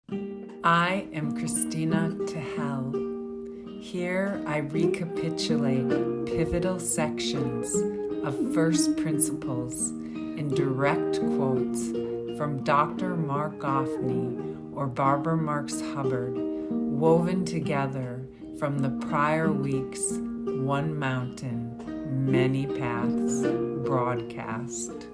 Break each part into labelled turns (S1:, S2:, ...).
S1: I am Christina Tehel. Here I recapitulate pivotal sections of first principles in direct quotes from Dr. Marc Gafni or Barbara Marx Hubbard, woven together from the prior week's One Mountain, Many Paths broadcast.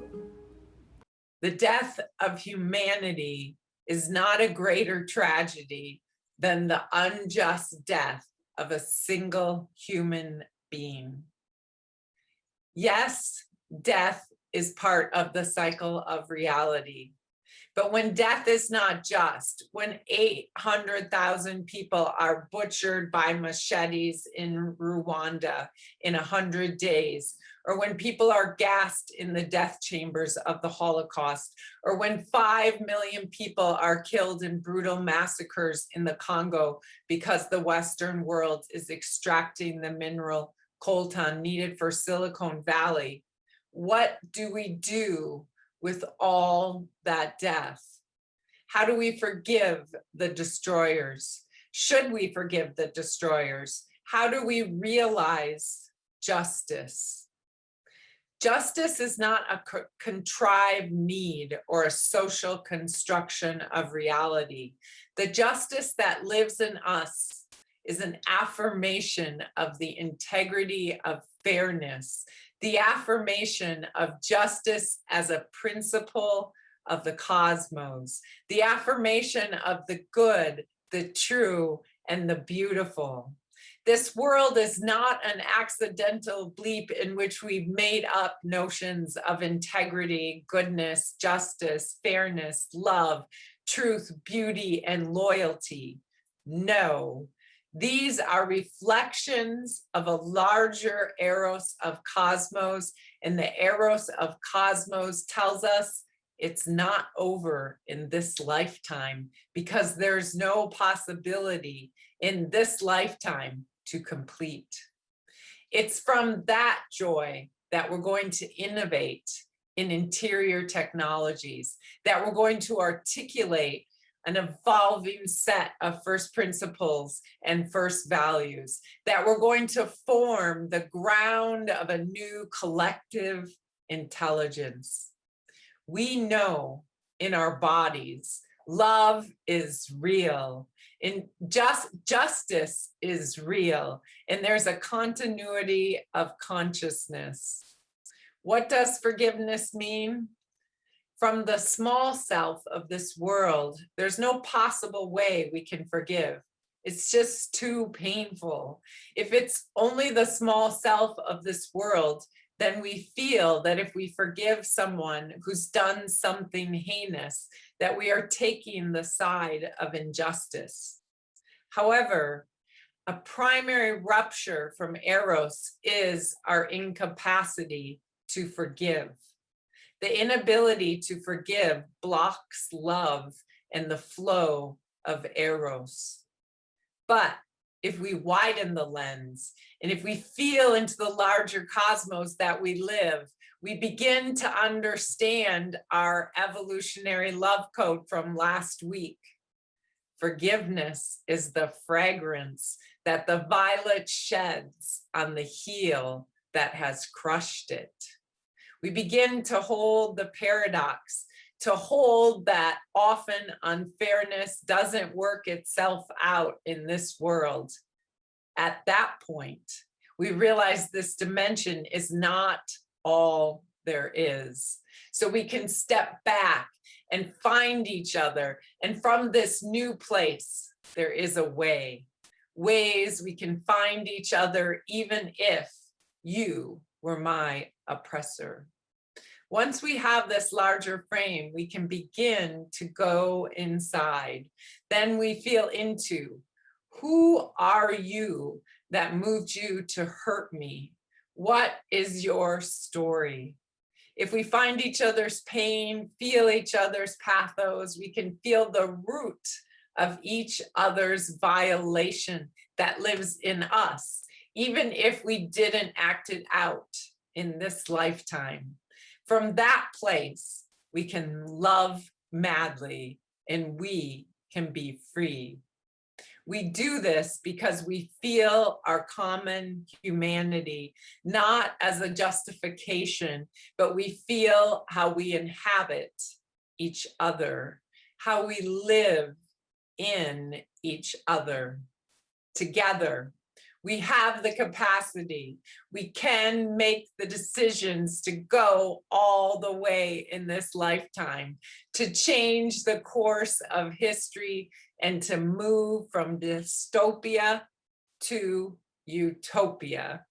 S1: The death of humanity is not a greater tragedy than the unjust death of a single human being. Yes, death is part of the cycle of reality. But when death is not just, when 800,000 people are butchered by machetes in Rwanda in 100 days, or when people are gassed in the death chambers of the Holocaust, or when 5 million people are killed in brutal massacres in the Congo because the Western world is extracting the mineral coltan needed for Silicon Valley, what do we do with all that death? How do we forgive the destroyers? Should we forgive the destroyers? How do we realize justice? Justice is not a contrived need or a social construction of reality. The justice that lives in us is an affirmation of the integrity of fairness, the affirmation of justice as a principle of the cosmos, the affirmation of the good, the true, and the beautiful. This world is not an accidental bleep in which we've made up notions of integrity, goodness, justice, fairness, love, truth, beauty, and loyalty. No. These are reflections of a larger eros of cosmos, and the eros of cosmos tells us it's not over in this lifetime because there's no possibility in this lifetime to complete. It's from that joy that we're going to innovate in interior technologies, that we're going to articulate an evolving set of first principles and first values, that we're going to form the ground of a new collective intelligence. We know in our bodies, love is real, and justice is real, and there's a continuity of consciousness. What does forgiveness mean? From the small self of this world, there's no possible way we can forgive. It's just too painful. If it's only the small self of this world, then we feel that if we forgive someone who's done something heinous, that we are taking the side of injustice. However, a primary rupture from eros is our incapacity to forgive. The inability to forgive blocks love and the flow of eros. But if we widen the lens, and if we feel into the larger cosmos that we live, we begin to understand our evolutionary love code from last week. Forgiveness is the fragrance that the violet sheds on the heel that has crushed it. We begin to hold the paradox, to hold that often unfairness doesn't work itself out in this world. At that point, we realize this dimension is not all there is. So we can step back and find each other. And from this new place, there is a way. Ways we can find each other even if you were my oppressor. Once we have this larger frame, we can begin to go inside. Then we feel into, who are you that moved you to hurt me? What is your story? If we find each other's pain, feel each other's pathos, we can feel the root of each other's violation that lives in us, even if we didn't act it out in this lifetime. From that place, we can love madly and we can be free. We do this because we feel our common humanity, not as a justification, but we feel how we inhabit each other, how we live in each other together. We have the capacity. We can make the decisions to go all the way in this lifetime, to change the course of history and to move from dystopia to utopia.